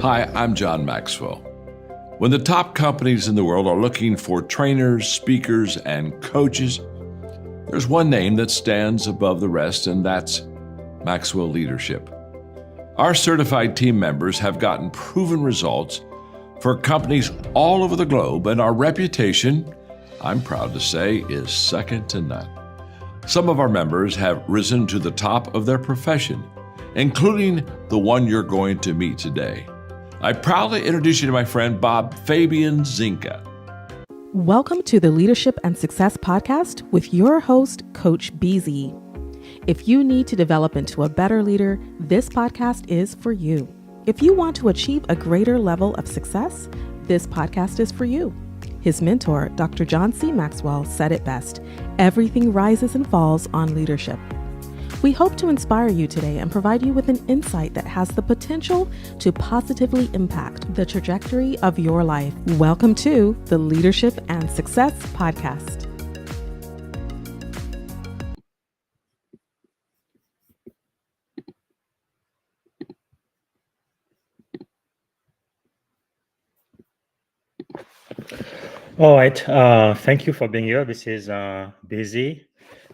Hi, I'm John Maxwell. When the top companies in the world are looking for trainers, speakers, and coaches, there's one name that stands above the rest, and that's Maxwell Leadership. Our certified team members have gotten proven results for companies all over the globe, and our reputation, I'm proud to say, is second to none. Some of our members have risen to the top of their profession, including the one you're going to meet today. I proudly introduce you to my friend Bob Fabian Zinka. Welcome to the Leadership and Success Podcast with your host, Coach BZ. If you need to develop into a better leader, this podcast is for you. If you want to achieve a greater level of success, this podcast is for you. His mentor, Dr. John C. Maxwell, said it best: everything rises and falls on leadership. We hope to inspire you today and provide you with an insight that has the potential to positively impact the trajectory of your life. Welcome to the Leadership and Success Podcast. All right. Thank you for being here. This is Busy,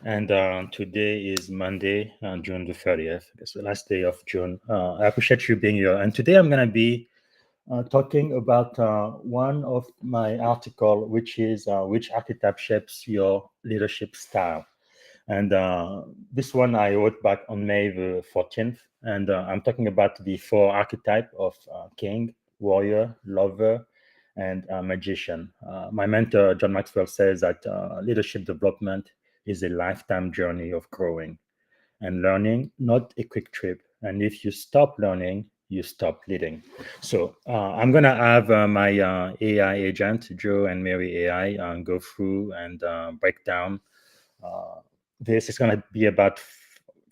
and today is Monday, June the 30th. It's the last day of June. I appreciate you being here. And today I'm going to be talking about one of my article, which is which archetype shapes your leadership style. And this one I wrote back on May the 14th, and I'm talking about the 4 archetype of king, warrior, lover, and magician. My mentor, John Maxwell, says that leadership development is a lifetime journey of growing and learning, not a quick trip. And if you stop learning, you stop leading. So I'm going to have my AI agent, Joe and Mary AI, go through and break down. This is going to be about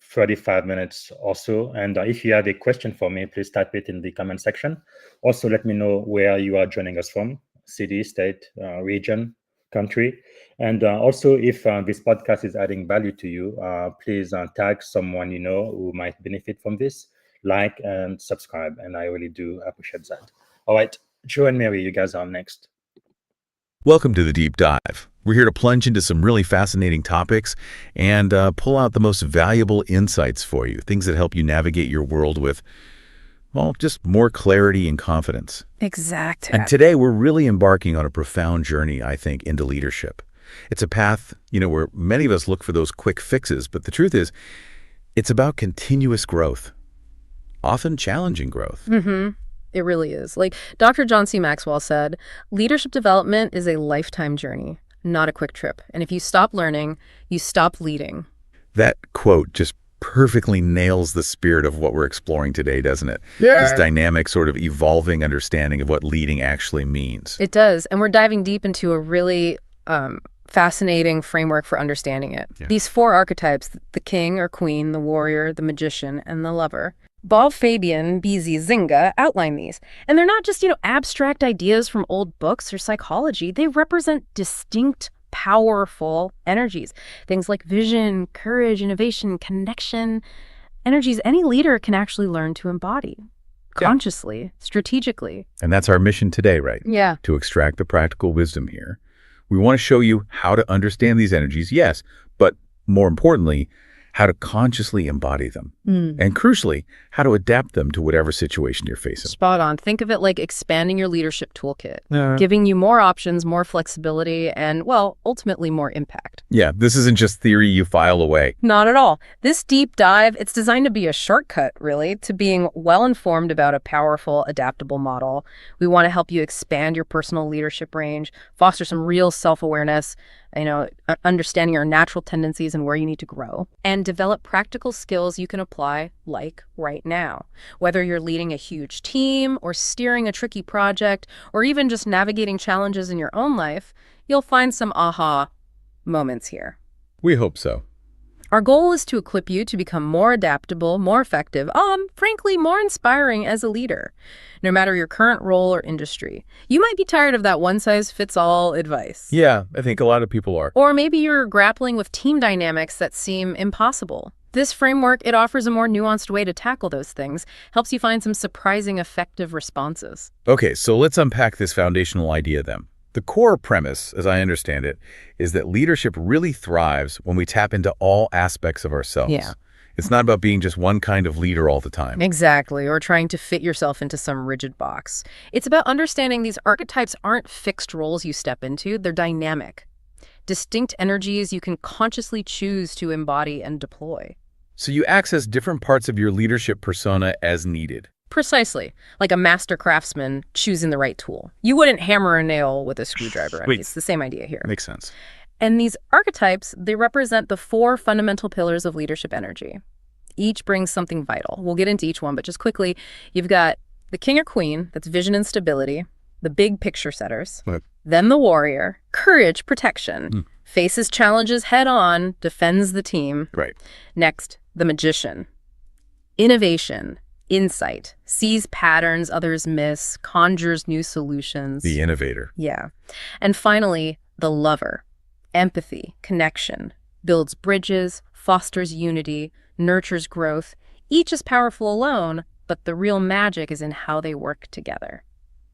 35 minutes or so. And if you have a question for me, please type it in the comment section. Also, let me know where you are joining us from: city, state, region, country. And also, if this podcast is adding value to you, please tag someone you know who might benefit from this, like and subscribe. And I really do appreciate that. All right, Joe and Mary, you guys are next. Welcome to the Deep Dive. We're here to plunge into some really fascinating topics and pull out the most valuable insights for you, things that help you navigate your world with, well, just more clarity and confidence. Exactly. And today we're really embarking on a profound journey, I think, into leadership. It's a path, where many of us look for those quick fixes, but the truth is, it's about continuous growth, often challenging growth. Mm-hmm. It really is. Like Dr. John C. Maxwell said, leadership development is a lifetime journey, not a quick trip. And if you stop learning, you stop leading. That quote just perfectly nails the spirit of what we're exploring today, doesn't it? Yeah. This dynamic sort of evolving understanding of what leading actually means. It does. And we're diving deep into a really fascinating framework for understanding it. Yeah. These 4 archetypes, the king or queen, the warrior, the magician, and the lover, Bob Fabian BZ Zinga outline these. And they're not just, abstract ideas from old books or psychology. They represent distinct, powerful energies. Things like vision, courage, innovation, connection, energies any leader can actually learn to embody consciously, strategically. And that's our mission today, right? Yeah. To extract the practical wisdom here. We want to show you how to understand these energies, yes, but more importantly, how to consciously embody them. And crucially, how to adapt them to whatever situation you're facing. Spot on. Think of it like expanding your leadership toolkit, giving you more options, more flexibility, and, well, ultimately more impact. Yeah, this isn't just theory you file away. Not at all. This deep dive, it's designed to be a shortcut, really, to being well-informed about a powerful, adaptable model. We want to help you expand your personal leadership range, foster some real self-awareness, understanding your natural tendencies and where you need to grow, and develop practical skills you can apply like right now. Whether you're leading a huge team or steering a tricky project or even just navigating challenges in your own life, you'll find some aha moments here. We hope so. Our goal is to equip you to become more adaptable, more effective, frankly, more inspiring as a leader, no matter your current role or industry. You might be tired of that one-size-fits-all advice. Yeah, I think a lot of people are. Or maybe you're grappling with team dynamics that seem impossible. This framework, it offers a more nuanced way to tackle those things, helps you find some surprising effective responses. Okay, so let's unpack this foundational idea then. The core premise, as I understand it, is that leadership really thrives when we tap into all aspects of ourselves. Yeah. It's not about being just one kind of leader all the time. Exactly, or trying to fit yourself into some rigid box. It's about understanding these archetypes aren't fixed roles you step into, they're dynamic. Distinct energies you can consciously choose to embody and deploy. So you access different parts of your leadership persona as needed. Precisely, like a master craftsman choosing the right tool. You wouldn't hammer a nail with a screwdriver. I mean, it's the same idea here. Makes sense. And these archetypes, they represent the 4 fundamental pillars of leadership energy. Each brings something vital. We'll get into each one, but just quickly, you've got the king or queen, that's vision and stability, the big picture setters, then the warrior, courage, protection, faces challenges head on, defends the team. Right. Next, the magician, innovation, insight, sees patterns others miss, conjures new solutions. The innovator. Yeah. And finally, the lover, empathy, connection, builds bridges, fosters unity, nurtures growth. Each is powerful alone, but the real magic is in how they work together.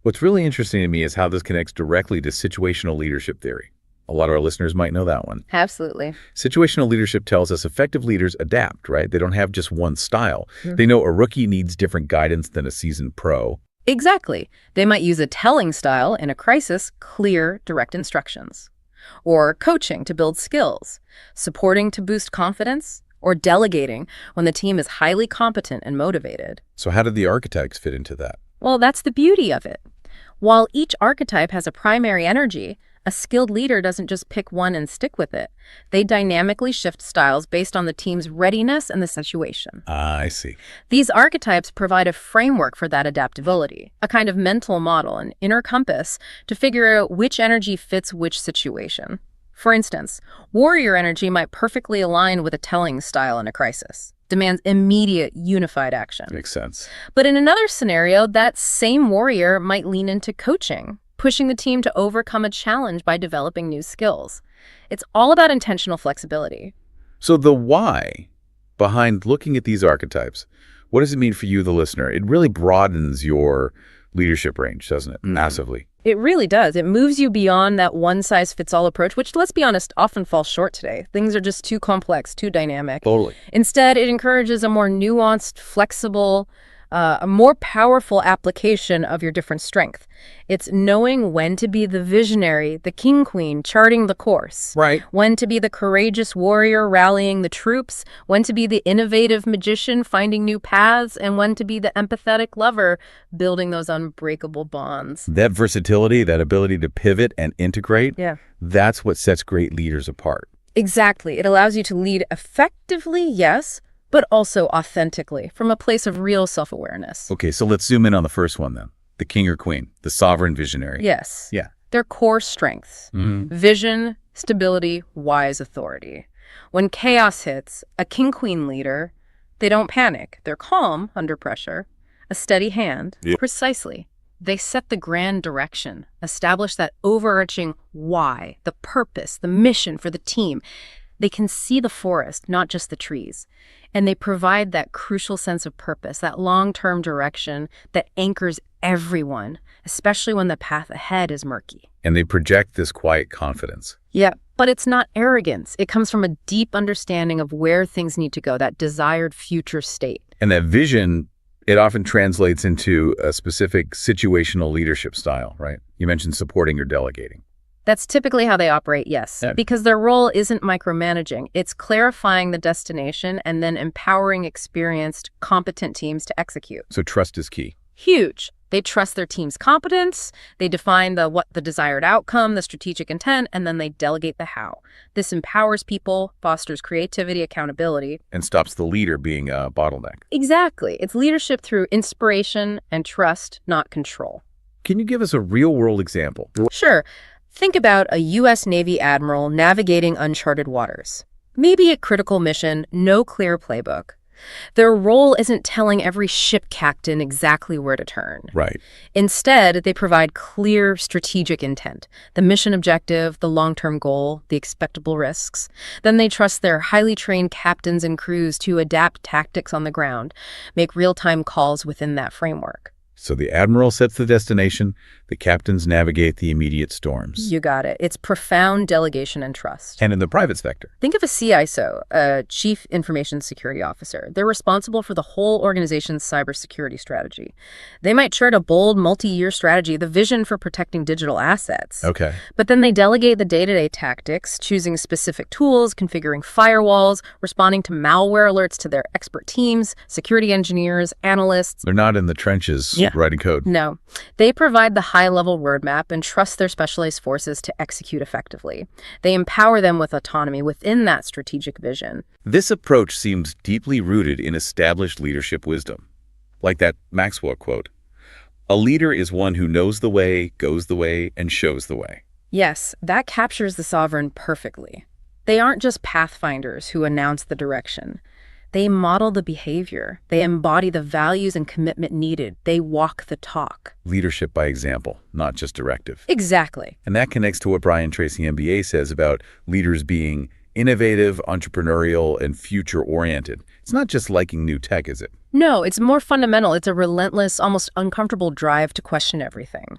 What's really interesting to me is how this connects directly to situational leadership theory. A lot of our listeners might know that one. Absolutely. Situational leadership tells us effective leaders adapt, right? They don't have just one style. They know a rookie needs different guidance than a seasoned pro. Exactly. They might use a telling style in a crisis, clear, direct instructions. Or coaching to build skills, supporting to boost confidence, or delegating when the team is highly competent and motivated. So how did the archetypes fit into that? Well, that's the beauty of it. While each archetype has a primary energy, a skilled leader doesn't just pick one and stick with it. They dynamically shift styles based on the team's readiness and the situation. I see. These archetypes provide a framework for that adaptability, a kind of mental model, an inner compass to figure out which energy fits which situation. For instance, warrior energy might perfectly align with a telling style in a crisis. Demands immediate, unified action. Makes sense. But in another scenario, that same warrior might lean into coaching, pushing the team to overcome a challenge by developing new skills. It's all about intentional flexibility. So the why behind looking at these archetypes, what does it mean for you, the listener? It really broadens your leadership range, doesn't it? Massively. It really does. It moves you beyond that one-size-fits-all approach, which, let's be honest, often falls short today. Things are just too complex, too dynamic. Totally. Instead, it encourages a more nuanced, flexible, a more powerful application of your different strength. It's knowing when to be the visionary, the king-queen, charting the course. Right. When to be the courageous warrior, rallying the troops. When to be the innovative magician, finding new paths. And when to be the empathetic lover, building those unbreakable bonds. That versatility, that ability to pivot and integrate, that's what sets great leaders apart. Exactly. It allows you to lead effectively, yes, but also authentically, from a place of real self-awareness. Okay, so let's zoom in on the first one then. The king or queen, the sovereign visionary. Yes. Yeah. Their core strengths. Vision, stability, wise authority. When chaos hits, a king-queen leader, they don't panic. They're calm under pressure, a steady hand. Precisely. They set the grand direction, establish that overarching why, the purpose, the mission for the team. They can see the forest, not just the trees. And they provide that crucial sense of purpose, that long-term direction that anchors everyone, especially when the path ahead is murky. And they project this quiet confidence. Yeah, but it's not arrogance. It comes from a deep understanding of where things need to go, that desired future state. And that vision, it often translates into a specific situational leadership style, right? You mentioned supporting or delegating. That's typically how they operate, yes, Yeah. because their role isn't micromanaging. It's clarifying the destination and then empowering experienced, competent teams to execute. So trust is key. Huge. They trust their team's competence, they define the desired outcome, the strategic intent, and then they delegate the how. This empowers people, fosters creativity, accountability. And stops the leader being a bottleneck. Exactly. It's leadership through inspiration and trust, not control. Can you give us a real-world example? Sure. Think about a U.S. Navy admiral navigating uncharted waters. Maybe a critical mission, no clear playbook. Their role isn't telling every ship captain exactly where to turn. Right. Instead, they provide clear strategic intent, the mission objective, the long-term goal, the expectable risks. Then they trust their highly trained captains and crews to adapt tactics on the ground, make real-time calls within that framework. So the admiral sets the destination, the captains navigate the immediate storms. You got it. It's profound delegation and trust. And in the private sector? Think of a CISO, a Chief Information Security Officer. They're responsible for the whole organization's cybersecurity strategy. They might chart a bold multi-year strategy, the vision for protecting digital assets. Okay. But then they delegate the day-to-day tactics, choosing specific tools, configuring firewalls, responding to malware alerts to their expert teams, security engineers, analysts. They're not in the trenches writing code. No. They provide the high-level roadmap and trust their specialized forces to execute effectively. They empower them with autonomy within that strategic vision. This approach seems deeply rooted in established leadership wisdom. Like that Maxwell quote, "A leader is one who knows the way, goes the way, and shows the way." Yes, that captures the sovereign perfectly. They aren't just pathfinders who announce the direction. They model the behavior. They embody the values and commitment needed. They walk the talk. Leadership by example, not just directive. Exactly. And that connects to what Brian Tracy, MBA, says about leaders being innovative, entrepreneurial, and future-oriented. It's not just liking new tech, is it? No, it's more fundamental. It's a relentless, almost uncomfortable drive to question everything.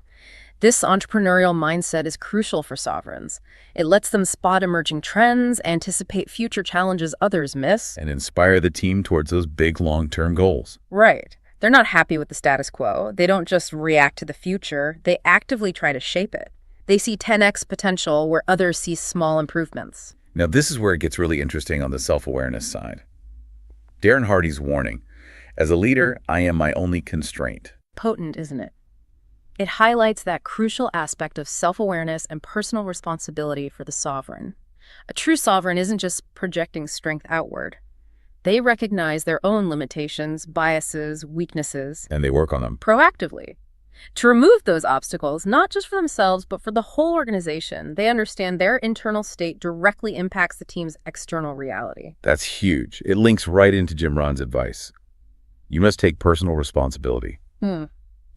This entrepreneurial mindset is crucial for sovereigns. It lets them spot emerging trends, anticipate future challenges others miss, and inspire the team towards those big long-term goals. Right. They're not happy with the status quo. They don't just react to the future. They actively try to shape it. They see 10x potential where others see small improvements. Now, this is where it gets really interesting on the self-awareness side. Darren Hardy's warning, "As a leader, I am my only constraint." Potent, isn't it? It highlights that crucial aspect of self-awareness and personal responsibility for the sovereign. A true sovereign isn't just projecting strength outward. They recognize their own limitations, biases, weaknesses. And they work on them. Proactively. To remove those obstacles, not just for themselves, but for the whole organization, they understand their internal state directly impacts the team's external reality. That's huge. It links right into Jim Rohn's advice. You must take personal responsibility.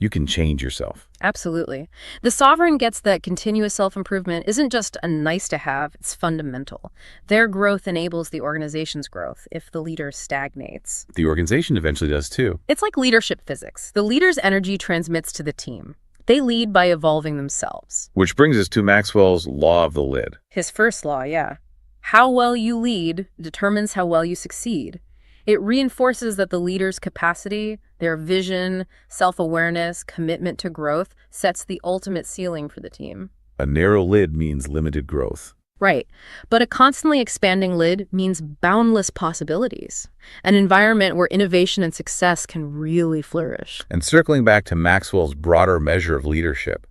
You can change yourself. Absolutely. The sovereign gets that continuous self-improvement isn't just a nice to have, it's fundamental. Their growth enables the organization's growth if the leader stagnates. The organization eventually does too. It's like leadership physics. The leader's energy transmits to the team. They lead by evolving themselves. Which brings us to Maxwell's law of the lid. His first law, yeah. How well you lead determines how well you succeed. It reinforces that the leader's capacity, their vision, self-awareness, commitment to growth sets the ultimate ceiling for the team. A narrow lid means limited growth. Right. But a constantly expanding lid means boundless possibilities. An environment where innovation and success can really flourish. And circling back to Maxwell's broader measure of leadership,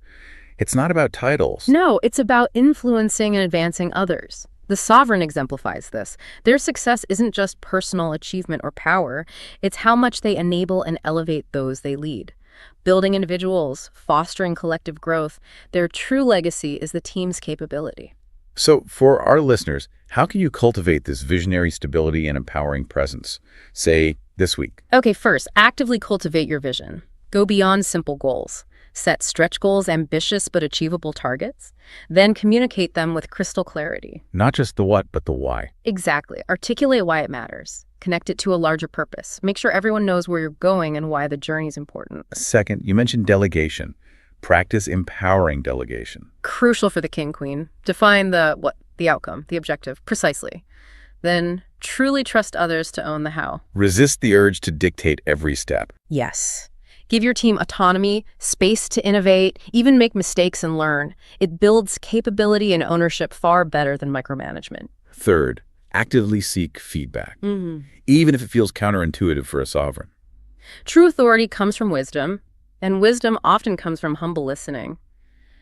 it's not about titles. No, it's about influencing and advancing others. The sovereign exemplifies this. Their success isn't just personal achievement or power. It's how much they enable and elevate those they lead. Building individuals, fostering collective growth, their true legacy is the team's capability. So for our listeners, how can you cultivate this visionary stability and empowering presence, say, this week? Okay, first, actively cultivate your vision. Go beyond simple goals. Set stretch goals, ambitious but achievable targets. Then communicate them with crystal clarity. Not just the what, but the why. Exactly. Articulate why it matters. Connect it to a larger purpose. Make sure everyone knows where you're going and why the journey is important. Second, you mentioned delegation. Practice empowering delegation. Crucial for the king-queen. Define the outcome, the objective, precisely. Then truly trust others to own the how. Resist the urge to dictate every step. Yes. Give your team autonomy, space to innovate, even make mistakes and learn. It builds capability and ownership far better than micromanagement. Third, actively seek feedback, even if it feels counterintuitive for a sovereign. True authority comes from wisdom, and wisdom often comes from humble listening.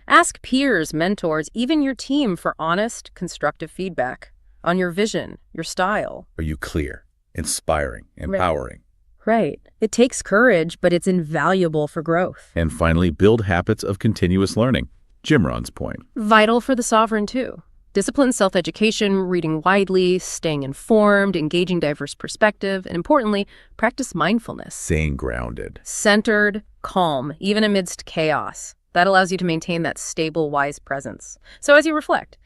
Ask peers, mentors, even your team for honest, constructive feedback on your vision, your style. Are you clear, inspiring, empowering? Right. It takes courage, but it's invaluable for growth. And finally, build habits of continuous learning. Jim Rohn's point. Vital for the sovereign, too. Disciplined self-education, reading widely, staying informed, engaging diverse perspective, and importantly, practice mindfulness. Staying grounded. Centered, calm, even amidst chaos. That allows you to maintain that stable, wise presence. So as you reflect,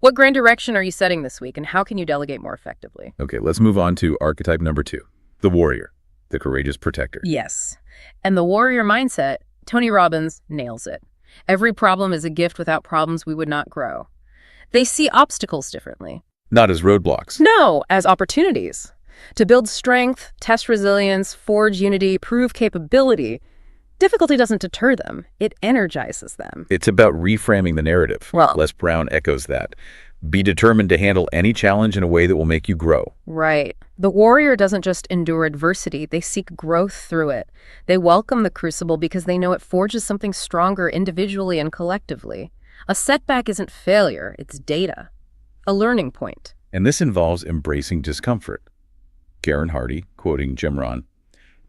what grand direction are you setting this week, and how can you delegate more effectively? Okay, let's move on to archetype number 2, the warrior, the courageous protector. Yes. And the warrior mindset, Tony Robbins nails it. Every problem is a gift. Without problems, we would not grow. They see obstacles differently. Not as roadblocks. No, as opportunities. To build strength, test resilience, forge unity, prove capability. Difficulty doesn't deter them. It energizes them. It's about reframing the narrative. Well- Les Brown echoes that. Be determined to handle any challenge in a way that will make you grow. Right. The warrior doesn't just endure adversity. They seek growth through it. They welcome the crucible because they know it forges something stronger individually and collectively. A setback isn't failure. It's data. A learning point. And this involves embracing discomfort. Karen Hardy, quoting Jim Rohn,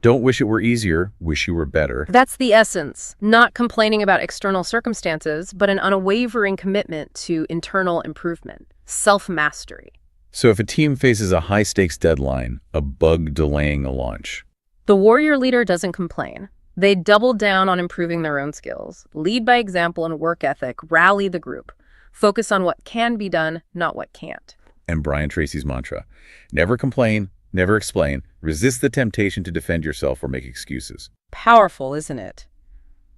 "Don't wish it were easier, wish you were better." That's the essence. Not complaining about external circumstances, but an unwavering commitment to internal improvement, self-mastery. So if a team faces a high-stakes deadline, a bug delaying a launch, The warrior leader doesn't complain. They double down on improving their own skills, lead by example and work ethic, rally the group, focus on what can be done, not what can't. and Brian Tracy's mantra, never complain, never explain, resist the temptation to defend yourself or make excuses. Powerful, isn't it?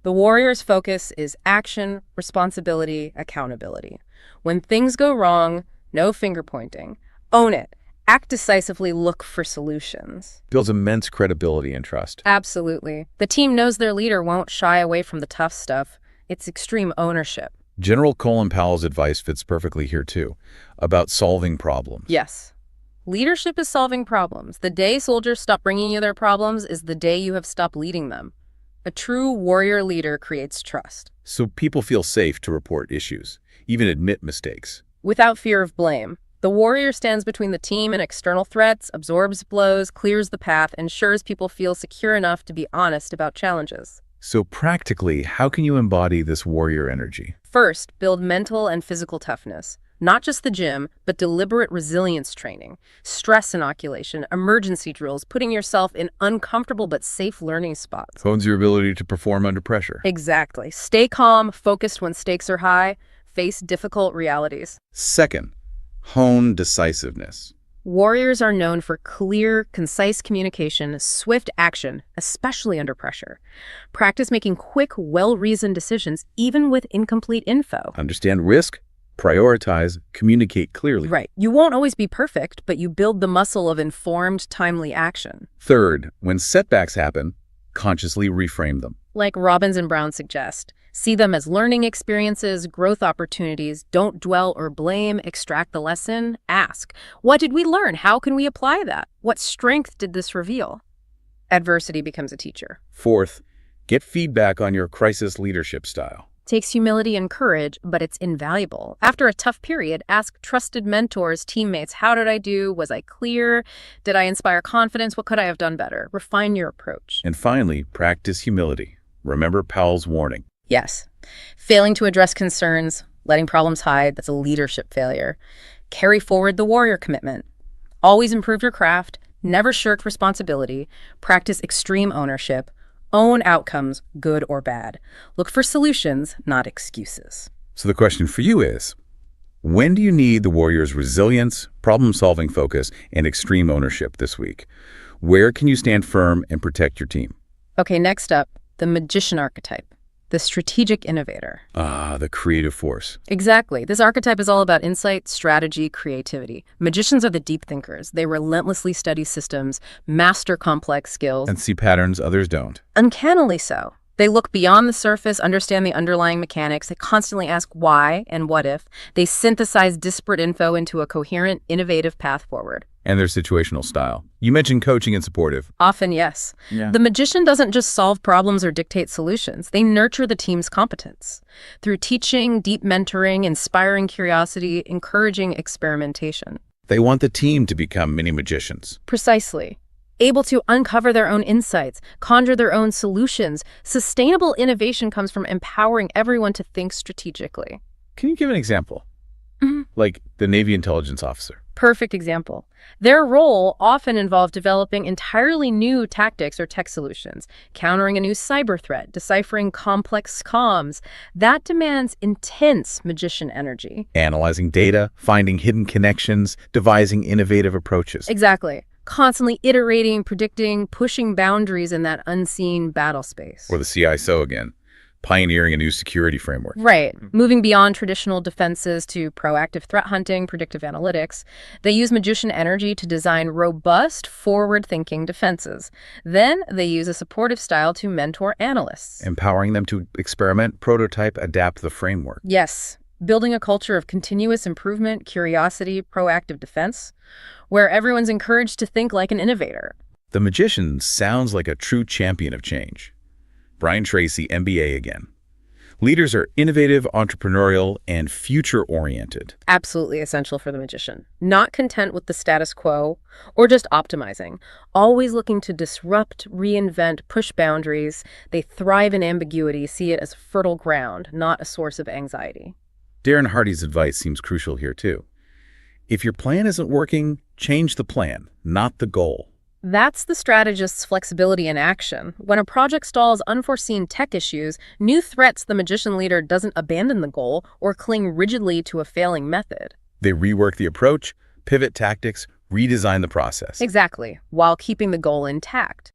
The warrior's focus is action, responsibility, accountability. When things go wrong, no finger pointing. Own it. Act decisively, look for solutions. Builds immense credibility and trust. Absolutely. The team knows their leader won't shy away from the tough stuff. It's extreme ownership. General Colin Powell's advice fits perfectly here too, about solving problems. Yes. Leadership is solving problems. The day soldiers stop bringing you their problems is the day you have stopped leading them. A true warrior leader creates trust. So people feel safe to report issues, even admit mistakes. Without fear of blame. The warrior stands between the team and external threats, absorbs blows, clears the path, ensures people feel secure enough to be honest about challenges. So practically, how can you embody this warrior energy? First, build mental and physical toughness. Not just the gym, but deliberate resilience training, stress inoculation, emergency drills, putting yourself in uncomfortable but safe learning spots. Hones your ability to perform under pressure. Exactly. Stay calm, focused when stakes are high, face difficult realities. Second, hone decisiveness. Warriors are known for clear, concise communication, swift action, especially under pressure. Practice making quick, well-reasoned decisions, even with incomplete info. Understand risk, prioritize, communicate clearly. Right. You won't always be perfect, but you build the muscle of informed, timely action. Third, when setbacks happen, consciously reframe them. Like Robbins and Brown suggest, see them as learning experiences, growth opportunities. Don't dwell or blame, extract the lesson. Ask, what did we learn? How can we apply that? What strength did this reveal? Adversity becomes a teacher. Fourth, get feedback on your crisis leadership style. Takes humility and courage, but it's invaluable. After a tough period, ask trusted mentors, teammates, how did I do? Was I clear? Did I inspire confidence? What could I have done better? Refine your approach. And finally, practice humility. Remember Powell's warning. Yes. Failing to address concerns, letting problems hide, that's a leadership failure. Carry forward the warrior commitment. Always improve your craft, never shirk responsibility, practice extreme ownership, own outcomes, good or bad. Look for solutions, not excuses. So the question for you is, when do you need the warrior's resilience, problem-solving focus, and extreme ownership this week? Where can you stand firm and protect your team? Okay, next up, the magician archetype, the strategic innovator. Ah, the creative force. Exactly. This archetype is all about insight, strategy, creativity. Magicians are the deep thinkers. They relentlessly study systems, master complex skills. And see patterns others don't. Uncannily so. They look beyond the surface, understand the underlying mechanics. They constantly ask why and what if. They synthesize disparate info into a coherent, innovative path forward. And their situational style. You mentioned coaching and supportive. Often, yes. The magician doesn't just solve problems or dictate solutions. They nurture the team's competence. Through teaching, deep mentoring, inspiring curiosity, encouraging experimentation. They want the team to become mini magicians. Precisely. Able to uncover their own insights, conjure their own solutions. Sustainable innovation comes from empowering everyone to think strategically. Can you give an example? like the Navy intelligence officer. Perfect example. Their role often involved developing entirely new tactics or tech solutions, countering a new cyber threat, deciphering complex comms. That demands intense magician energy. Analyzing data, finding hidden connections, devising innovative approaches. Exactly. Constantly iterating, predicting, pushing boundaries in that unseen battle space. Or the CISO again, pioneering a new security framework. Right. Moving beyond traditional defenses to proactive threat hunting, predictive analytics, they use magician energy to design robust, forward-thinking defenses. Then they use a supportive style to mentor analysts. Empowering them to experiment, prototype, adapt the framework. Yes. Building a culture of continuous improvement, curiosity, proactive defense, where everyone's encouraged to think like an innovator. The magician sounds like a true champion of change. Brian Tracy, MBA again. Leaders are innovative, entrepreneurial, and future-oriented. Absolutely essential for the magician. Not content with the status quo or just optimizing. Always looking to disrupt, reinvent, push boundaries. They thrive in ambiguity, see it as fertile ground, not a source of anxiety. Darren Hardy's advice seems crucial here, too. If your plan isn't working, change the plan, not the goal. That's the strategist's flexibility in action. When a project stalls unforeseen tech issues, new threats, the magician leader doesn't abandon the goal or cling rigidly to a failing method. They rework the approach, pivot tactics, redesign the process. Exactly, while keeping the goal intact.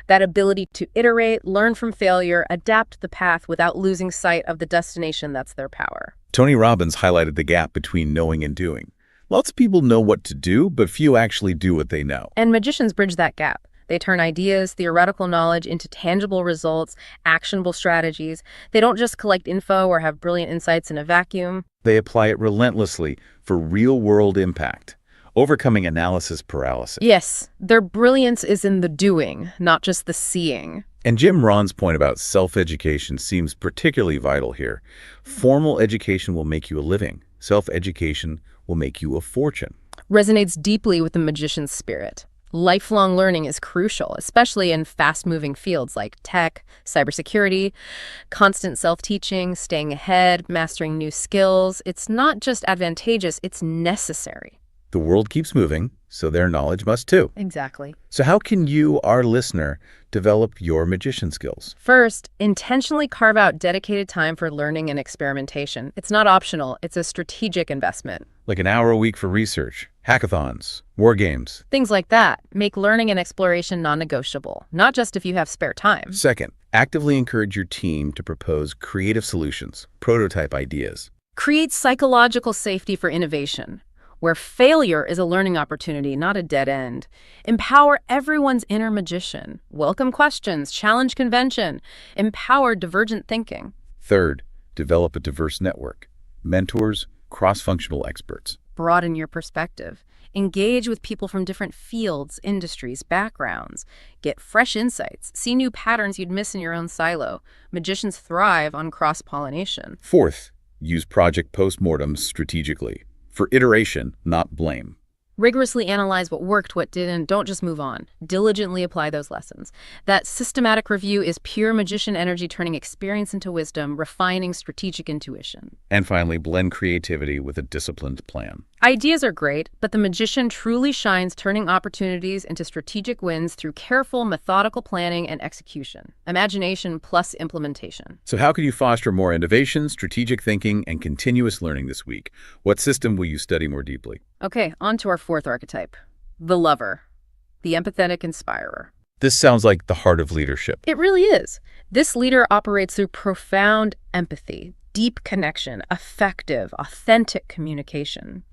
That ability to iterate, learn from failure, adapt the path without losing sight of the destination, that's their power. Tony Robbins highlighted the gap between knowing and doing. Lots of people know what to do, but few actually do what they know. And magicians bridge that gap. They turn ideas, theoretical knowledge into tangible results, actionable strategies. They don't just collect info or have brilliant insights in a vacuum. They apply it relentlessly for real-world impact, overcoming analysis paralysis. Yes, their brilliance is in the doing, not just the seeing. And Jim Rohn's point about self-education seems particularly vital here. Formal education will make you a living. Self-education will make you a fortune. Resonates deeply with the magician's spirit. Lifelong learning is crucial, especially in fast-moving fields like tech, cybersecurity, constant self-teaching, staying ahead, mastering new skills. It's not just advantageous, it's necessary. The world keeps moving, so their knowledge must too. Exactly. So how can you, our listener, develop your magician skills? First, intentionally carve out dedicated time for learning and experimentation. It's not optional, it's a strategic investment. Like an hour a week for research, hackathons, war games. Things like that. Make learning and exploration non-negotiable, not just if you have spare time. Second, actively encourage your team to propose creative solutions, prototype ideas. Create psychological safety for innovation, where failure is a learning opportunity, not a dead end. Empower everyone's inner magician. Welcome questions, challenge convention, empower divergent thinking. Third, develop a diverse network. Mentors, cross-functional experts. Broaden your perspective. Engage with people from different fields, industries, backgrounds. Get fresh insights. See new patterns you'd miss in your own silo. Magicians thrive on cross-pollination. Fourth, use project postmortems strategically. For iteration, not blame. Rigorously analyze what worked, what didn't. Don't just move on. Diligently apply those lessons. That systematic review is pure magician energy, turning experience into wisdom, refining strategic intuition. And finally, blend creativity with a disciplined plan. Ideas are great, but the magician truly shines, turning opportunities into strategic wins through careful, methodical planning and execution. Imagination plus implementation. So how can you foster more innovation, strategic thinking, and continuous learning this week? What system will you study more deeply? Okay, on to our fourth archetype, the lover, the empathetic inspirer. This sounds like the heart of leadership. It really is. This leader operates through profound empathy, deep connection, effective, authentic communication.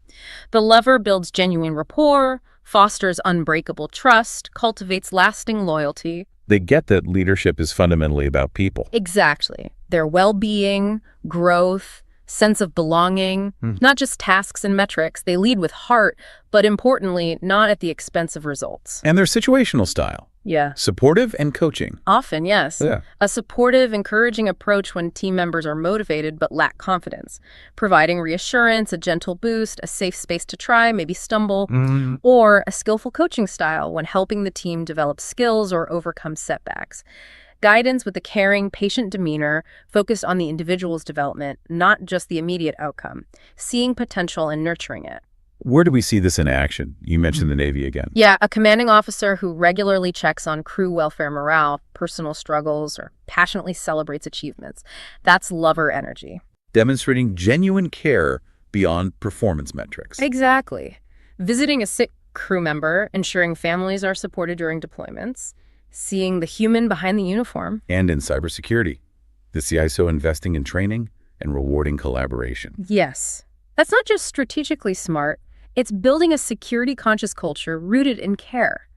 The lover builds genuine rapport, fosters unbreakable trust, cultivates lasting loyalty. They get that leadership is fundamentally about people. Exactly. Their well-being, growth, sense of belonging, not just tasks and metrics. They lead with heart, but importantly, not at the expense of results. And their situational style. Yeah. Supportive and coaching. Often, yes. Yeah. A supportive, encouraging approach when team members are motivated but lack confidence. Providing reassurance, a gentle boost, a safe space to try, maybe stumble, or a skillful coaching style when helping the team develop skills or overcome setbacks. Guidance with a caring, patient demeanor focused on the individual's development, not just the immediate outcome. Seeing potential and nurturing it. Where do we see this in action? You mentioned the Navy again. Yeah, a commanding officer who regularly checks on crew welfare morale, personal struggles, or passionately celebrates achievements. That's lover energy. Demonstrating genuine care beyond performance metrics. Exactly. Visiting a sick crew member, ensuring families are supported during deployments, seeing the human behind the uniform. And in cybersecurity, the CISO investing in training and rewarding collaboration. Yes. That's not just strategically smart, it's building a security-conscious culture rooted in care.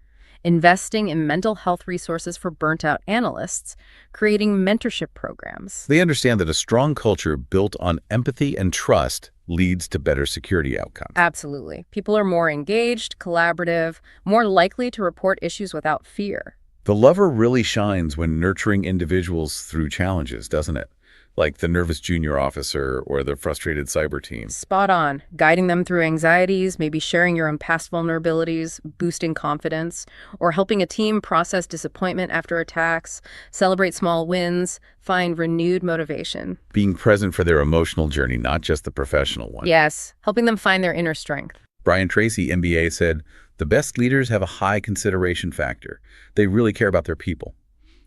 Investing in mental health resources for burnt-out analysts, creating mentorship programs. They understand that a strong culture built on empathy and trust leads to better security outcomes. Absolutely. People are more engaged, collaborative, more likely to report issues without fear. The lover really shines when nurturing individuals through challenges, doesn't it? Like the nervous junior officer or the frustrated cyber team. Spot on. Guiding them through anxieties, maybe sharing your own past vulnerabilities, boosting confidence, or helping a team process disappointment after attacks, celebrate small wins, find renewed motivation. Being present for their emotional journey, not just the professional one. Yes, helping them find their inner strength. Brian Tracy, MBA, said, "The best leaders have a high consideration factor. They really care about their people.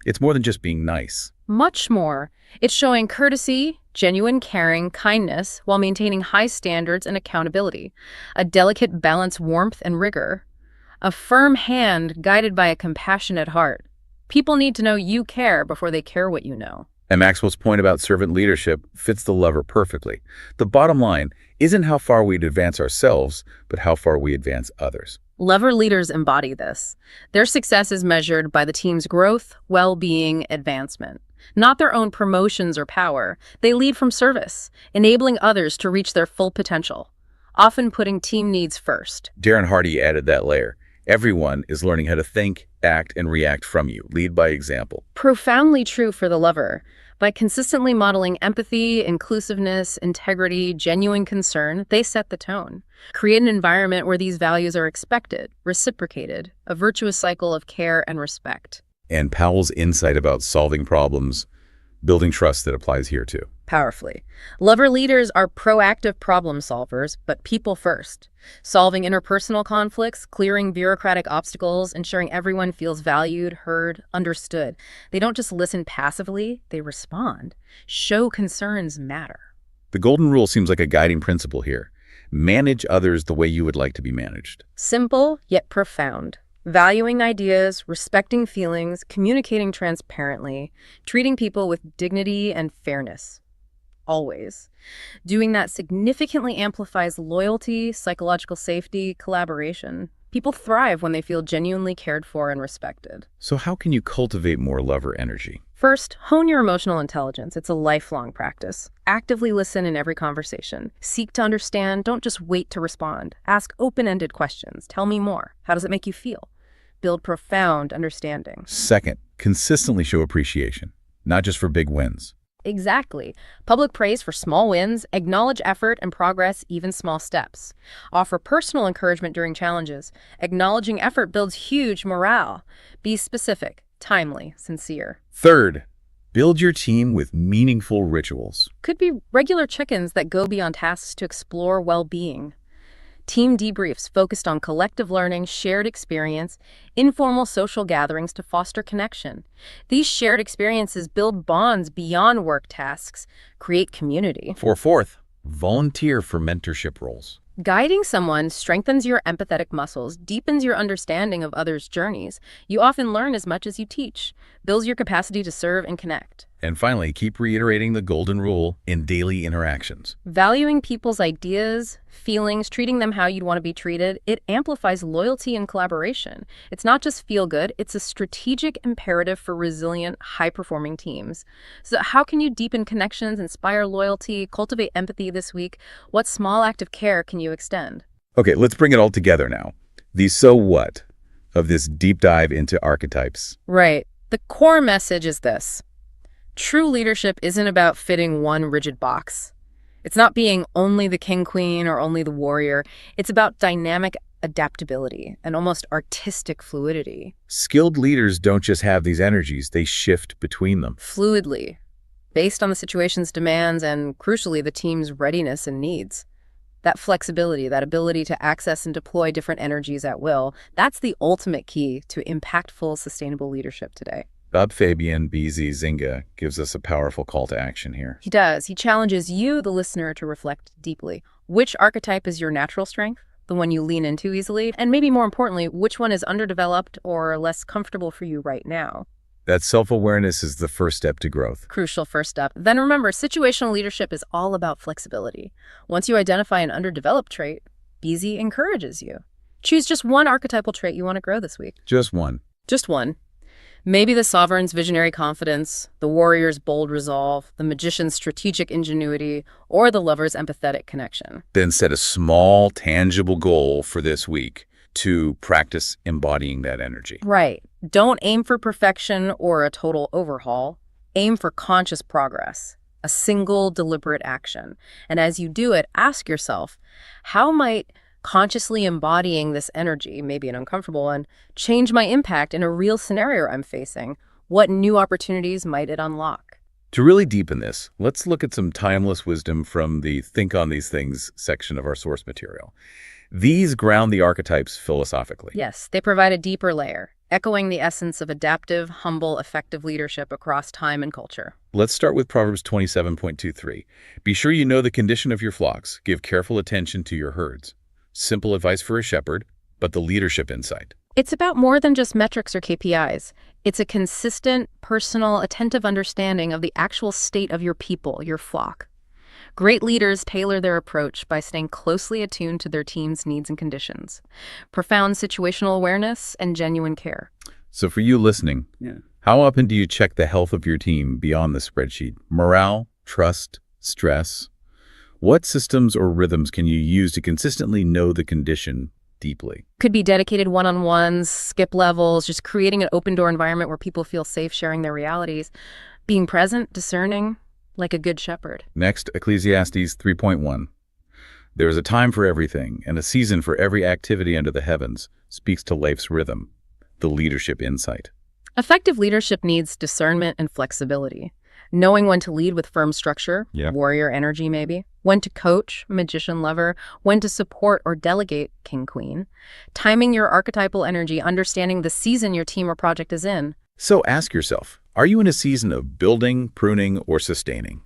It's more than just being nice." Much more. It's showing courtesy, genuine caring, kindness, while maintaining high standards and accountability. A delicate balance, warmth, and rigor. A firm hand guided by a compassionate heart. People need to know you care before they care what you know. And Maxwell's point about servant leadership fits the lover perfectly. The bottom line isn't how far we advance ourselves, but how far we advance others. Lover leaders embody this. Their success is measured by the team's growth, well-being, advancement. Not their own promotions or power. They lead from service, enabling others to reach their full potential, often putting team needs first. Darren Hardy added that layer. Everyone is learning how to think, act, and react from you. Lead by example. Profoundly true for the lover. By consistently modeling empathy, inclusiveness, integrity, genuine concern, they set the tone. Create an environment where these values are expected, reciprocated, a virtuous cycle of care and respect. And Powell's insight about solving problems, building trust that applies here too. Powerfully. Lover leaders are proactive problem solvers, but people first. Solving interpersonal conflicts, clearing bureaucratic obstacles, ensuring everyone feels valued, heard, understood. They don't just listen passively, they respond. Show concerns matter. The golden rule seems like a guiding principle here. Manage others the way you would like to be managed. Simple, yet profound. Valuing ideas, respecting feelings, communicating transparently, treating people with dignity and fairness. Always. Doing that significantly amplifies loyalty, psychological safety, collaboration. People thrive when they feel genuinely cared for and respected. So how can you cultivate more lover energy? First, hone your emotional intelligence. It's a lifelong practice. Actively listen in every conversation. Seek to understand. Don't just wait to respond. Ask open-ended questions. Tell me more. How does it make you feel? Build profound understanding. Second, consistently show appreciation, not just for big wins. Exactly. Public praise for small wins, acknowledge effort and progress, even small steps. Offer personal encouragement during challenges. Acknowledging effort builds huge morale. Be specific, timely, sincere. Third, build your team with meaningful rituals. Could be regular check-ins that go beyond tasks to explore well-being. Team debriefs focused on collective learning, shared experience, informal social gatherings to foster connection. These shared experiences build bonds beyond work tasks, create community. Fourth, volunteer for mentorship roles. Guiding someone strengthens your empathetic muscles, deepens your understanding of others' journeys. You often learn as much as you teach, builds your capacity to serve and connect. And finally, keep reiterating the golden rule in daily interactions. Valuing people's ideas, feelings, treating them how you'd want to be treated, it amplifies loyalty and collaboration. It's not just feel good, it's a strategic imperative for resilient, high-performing teams. So how can you deepen connections, inspire loyalty, cultivate empathy this week? What small act of care can you extend? Okay, let's bring it all together now. The so what of this deep dive into archetypes. Right. The core message is this. True leadership isn't about fitting one rigid box. It's not being only the king, queen, or only the warrior. It's about dynamic, adaptability, and almost artistic fluidity. Skilled leaders don't just have these energies, they shift between them. Fluidly, based on the situation's demands and, crucially, the team's readiness and needs. That flexibility, that ability to access and deploy different energies at will, that's the ultimate key to impactful, sustainable leadership today. Bob Fabian, BZ Zinga, gives us a powerful call to action here. He does. He challenges you, the listener, to reflect deeply. Which archetype is your natural strength? The one you lean into easily? And maybe more importantly, which one is underdeveloped or less comfortable for you right now? That self-awareness is the first step to growth. Crucial first step. Then remember, situational leadership is all about flexibility. Once you identify an underdeveloped trait, BZ encourages you. Choose just one archetypal trait you want to grow this week. Just one. Just one. Maybe the sovereign's visionary confidence, the warrior's bold resolve, the magician's strategic ingenuity, or the lover's empathetic connection. Then set a small, tangible goal for this week to practice embodying that energy. Right. Don't aim for perfection or a total overhaul. Aim for conscious progress, a single deliberate action. And as you do it, ask yourself, how might consciously embodying this energy, maybe an uncomfortable one, change my impact in a real scenario I'm facing? What new opportunities might it unlock? To really deepen this, let's look at some timeless wisdom from the Think on These Things section of our source material. These ground the archetypes philosophically. Yes, they provide a deeper layer, echoing the essence of adaptive, humble, effective leadership across time and culture. Let's start with Proverbs 27.23. Be sure you know the condition of your flocks. Give careful attention to your herds. Simple advice for a shepherd, but the leadership insight. It's about more than just metrics or KPIs. It's a consistent, personal, attentive understanding of the actual state of your people, your flock. Great leaders tailor their approach by staying closely attuned to their team's needs and conditions. Profound situational awareness and genuine care. So for you listening, how often do you check the health of your team beyond the spreadsheet? Morale, trust, stress? What systems or rhythms can you use to consistently know the condition deeply? Could be dedicated one-on-ones, skip levels, just creating an open-door environment where people feel safe sharing their realities. Being present, discerning, like a good shepherd. Next, Ecclesiastes 3.1. There is a time for everything, and a season for every activity under the heavens, speaks to life's rhythm, the leadership insight. Effective leadership needs discernment and flexibility. Knowing when to lead with firm structure, warrior energy maybe, when to coach, magician lover, when to support or delegate, king queen. Timing your archetypal energy, understanding the season your team or project is in. So ask yourself, are you in a season of building, pruning, or sustaining?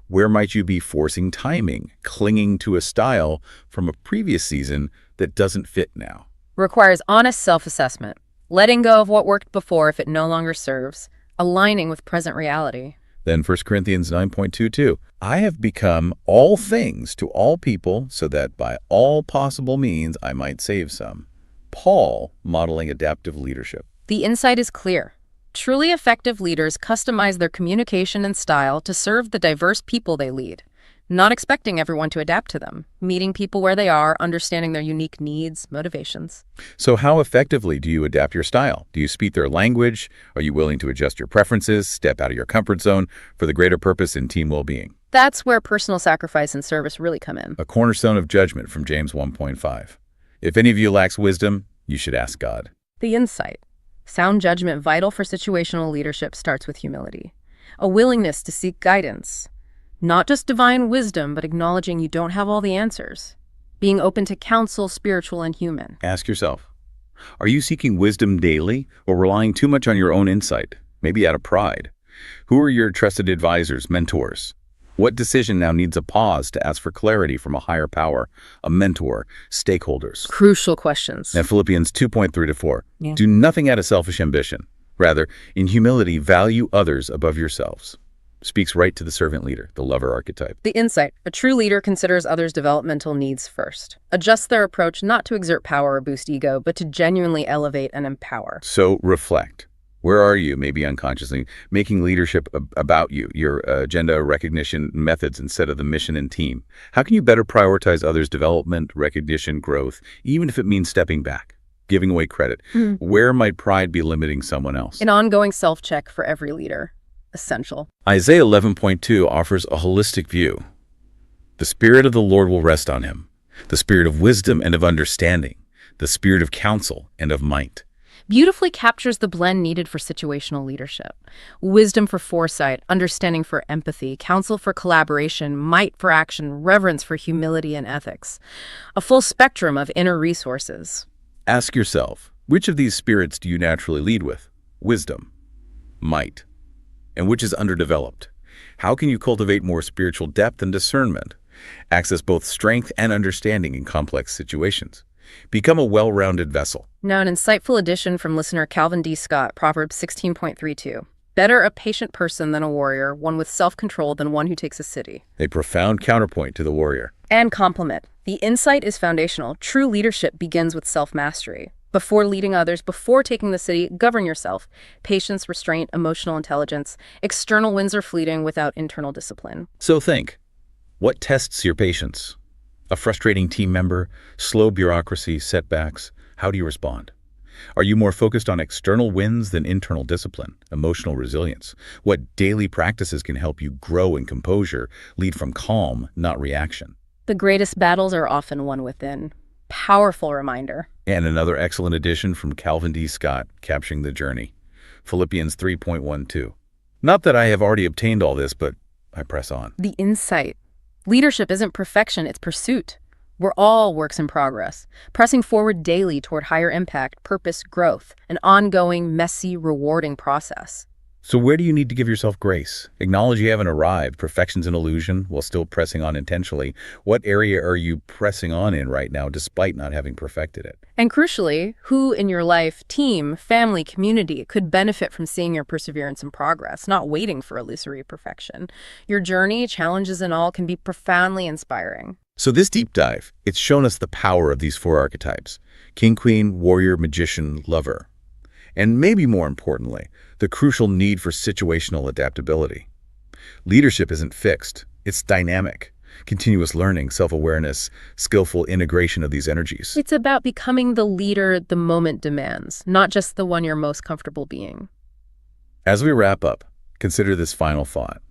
Where might you be forcing timing, clinging to a style from a previous season that doesn't fit now? Requires honest self-assessment, letting go of what worked before if it no longer serves, aligning with present reality. Then 1 Corinthians 9.22, I have become all things to all people so that by all possible means I might save some. Paul modeling adaptive leadership. The insight is clear. Truly effective leaders customize their communication and style to serve the diverse people they lead, not expecting everyone to adapt to them, meeting people where they are, understanding their unique needs, motivations. So how effectively do you adapt your style? Do you speak their language? Are you willing to adjust your preferences, step out of your comfort zone for the greater purpose in team well-being? That's where personal sacrifice and service really come in. A cornerstone of judgment from James 1.5. If any of you lacks wisdom, you should ask God. The insight. Sound judgment vital for situational leadership starts with humility. A willingness to seek guidance. Not just divine wisdom, but acknowledging you don't have all the answers. Being open to counsel, spiritual and human. Ask yourself, are you seeking wisdom daily or relying too much on your own insight, maybe out of pride? Who are your trusted advisors, mentors? What decision now needs a pause to ask for clarity from a higher power, a mentor, stakeholders? Crucial questions. Now, Philippians 2.3-4. Do nothing out of selfish ambition. Rather, in humility, value others above yourselves. Speaks right to the servant leader, the lover archetype. The insight. A true leader considers others' developmental needs first. Adjusts their approach not to exert power or boost ego, but to genuinely elevate and empower. So reflect. Where are you, maybe unconsciously, making leadership about you, your agenda, recognition, methods instead of the mission and team? How can you better prioritize others' development, recognition, growth, even if it means stepping back, giving away credit? Where might pride be limiting someone else? An ongoing self-check for every leader. Essential. Isaiah 11.2 offers a holistic view. The Spirit of the Lord will rest on him, the Spirit of wisdom and of understanding, the spirit of counsel and of might. Beautifully captures the blend needed for situational leadership. Wisdom for foresight, understanding for empathy, counsel for collaboration, might for action, reverence for humility and ethics. A full spectrum of inner resources. Ask yourself, which of these spirits do you naturally lead with? Wisdom, might, and which is underdeveloped? How can you cultivate more spiritual depth and discernment? Access both strength and understanding in complex situations. Become a well-rounded vessel. Now, an insightful addition from listener Calvin D. Scott, Proverbs 16.32. Better a patient person than a warrior, one with self-control than one who takes a city. A profound counterpoint to the warrior. And complement. The insight is foundational. True leadership begins with self-mastery. Before leading others, before taking the city, govern yourself. Patience, restraint, emotional intelligence. External wins are fleeting without internal discipline. So think, what tests your patience? A frustrating team member, slow bureaucracy, setbacks. How do you respond? Are you more focused on external wins than internal discipline, emotional resilience? What daily practices can help you grow in composure, lead from calm, not reaction? The greatest battles are often won within. Powerful reminder. And another excellent addition from Calvin D. Scott, capturing the journey. Philippians 3.12. Not that I have already obtained all this, but I press on. The insight. Leadership isn't perfection, it's pursuit. We're all works in progress, pressing forward daily toward higher impact, purpose, growth, an ongoing, messy, rewarding process. So where do you need to give yourself grace? Acknowledge you haven't arrived. Perfection's an illusion while still pressing on intentionally. What area are you pressing on in right now despite not having perfected it? And crucially, who in your life, team, family, community could benefit from seeing your perseverance and progress, not waiting for illusory perfection? Your journey, challenges and all, can be profoundly inspiring. So this deep dive, it's shown us the power of these 4 archetypes: king, queen, warrior, magician, lover. And maybe more importantly, the crucial need for situational adaptability. Leadership isn't fixed, it's dynamic. Continuous learning, self-awareness, skillful integration of these energies. It's about becoming the leader the moment demands, not just the one you're most comfortable being. As we wrap up, consider this final thought.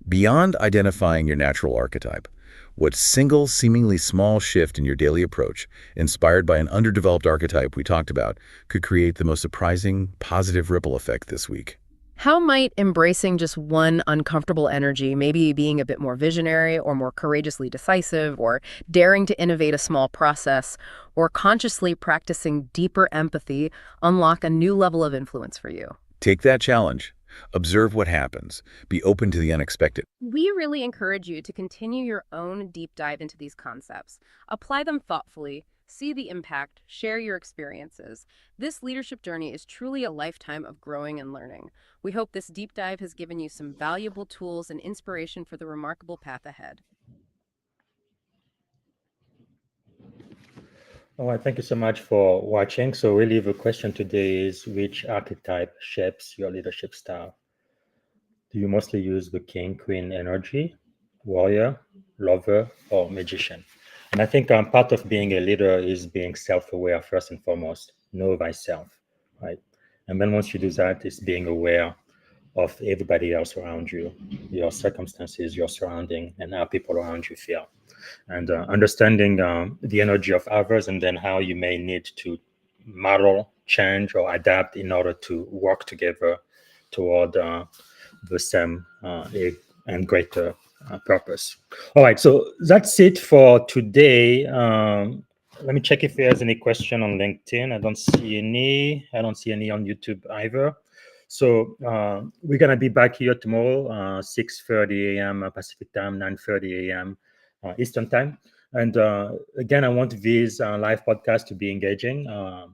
Beyond identifying your natural archetype, what single, seemingly small shift in your daily approach, inspired by an underdeveloped archetype we talked about, could create the most surprising, positive ripple effect this week? How might embracing just one uncomfortable energy, maybe being a bit more visionary or more courageously decisive, or daring to innovate a small process, or consciously practicing deeper empathy, unlock a new level of influence for you? Take that challenge. Observe what happens. Be open to the unexpected. We really encourage you to continue your own deep dive into these concepts. Apply them thoughtfully, see the impact, share your experiences. This leadership journey is truly a lifetime of growing and learning. We hope this deep dive has given you some valuable tools and inspiration for the remarkable path ahead. All right, thank you so much for watching. So really the question today is, which archetype shapes your leadership style? Do you mostly use the king, queen energy, warrior, lover, or magician? And I think part of being a leader is being self-aware first and foremost. Know thyself, right? And then once you do that, it's being aware of everybody else around you, your circumstances, your surrounding, and how people around you feel. And understanding the energy of others, and then how you may need to model, change, or adapt in order to work together toward the same and greater purpose. All right, so that's it for today. Let me check if there's any question on LinkedIn. I don't see any. I don't see any on YouTube either. So we're gonna be back here tomorrow, 6:30 a.m. Pacific time, 9:30 a.m. Eastern time. And again, I want these live podcasts to be engaging.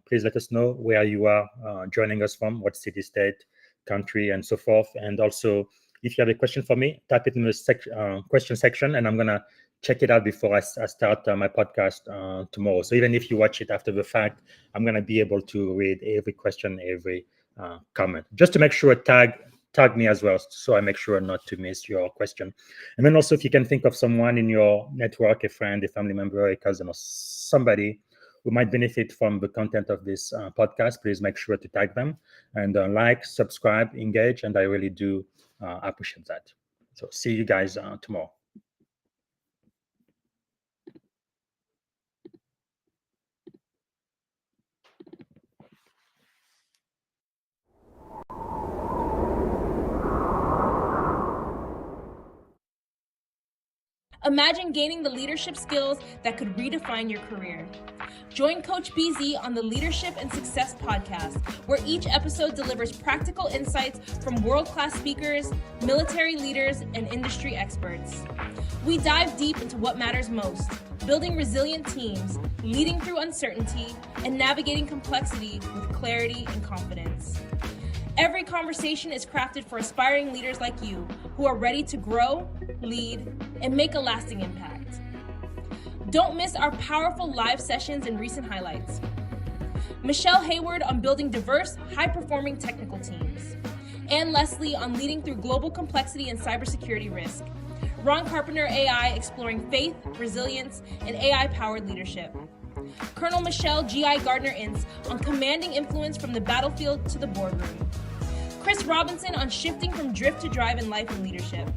Please let us know where you are joining us from, what city, state, country, and so forth. And also, if you have a question for me, type it in the question section, and I'm gonna check it out before I start my podcast tomorrow. So even if you watch it after the fact, I'm gonna be able to read every question, every comment, just to make sure tag me as well, so I make sure not to miss your question. And then also, if you can think of someone in your network, a friend, a family member, a cousin, or somebody who might benefit from the content of this podcast, please make sure to tag them and like, subscribe, engage, and I really do appreciate that. So see you guys tomorrow. Imagine gaining the leadership skills that could redefine your career. Join Coach BZ on the Leadership and Success podcast, where each episode delivers practical insights from world-class speakers, military leaders, and industry experts. We dive deep into what matters most: building resilient teams, leading through uncertainty, and navigating complexity with clarity and confidence. Every conversation is crafted for aspiring leaders like you who are ready to grow, lead, and make a lasting impact. Don't miss our powerful live sessions and recent highlights. Michelle Hayward on building diverse, high-performing technical teams. Ann Leslie on leading through global complexity and cybersecurity risk. Ron Carpenter AI exploring faith, resilience, and AI-powered leadership. Colonel Michelle G.I. Gardner-Ince on commanding influence from the battlefield to the boardroom. Chris Robinson on shifting from drift to drive in life and leadership.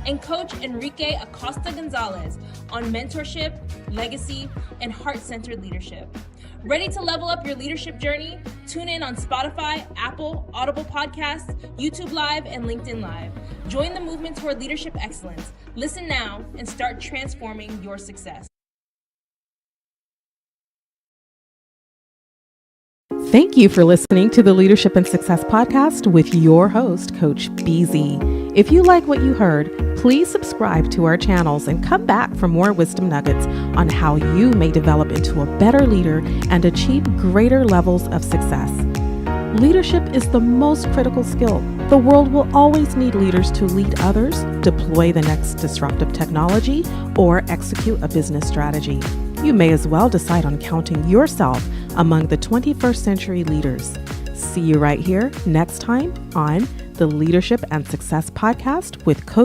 And Coach Enrique Acosta Gonzalez on mentorship, legacy, and heart-centered leadership. Ready to level up your leadership journey? Tune in on Spotify, Apple, Audible Podcasts, YouTube Live, and LinkedIn Live. Join the movement toward leadership excellence. Listen now and start transforming your success. Thank you for listening to the Leadership and Success podcast with your host, Coach BZ. If you like what you heard, please subscribe to our channels and come back for more wisdom nuggets on how you may develop into a better leader and achieve greater levels of success. Leadership is the most critical skill. The world will always need leaders to lead others, deploy the next disruptive technology, or execute a business strategy. You may as well decide on counting yourself among the 21st century leaders. See you right here next time on the Leadership and Success podcast with Coach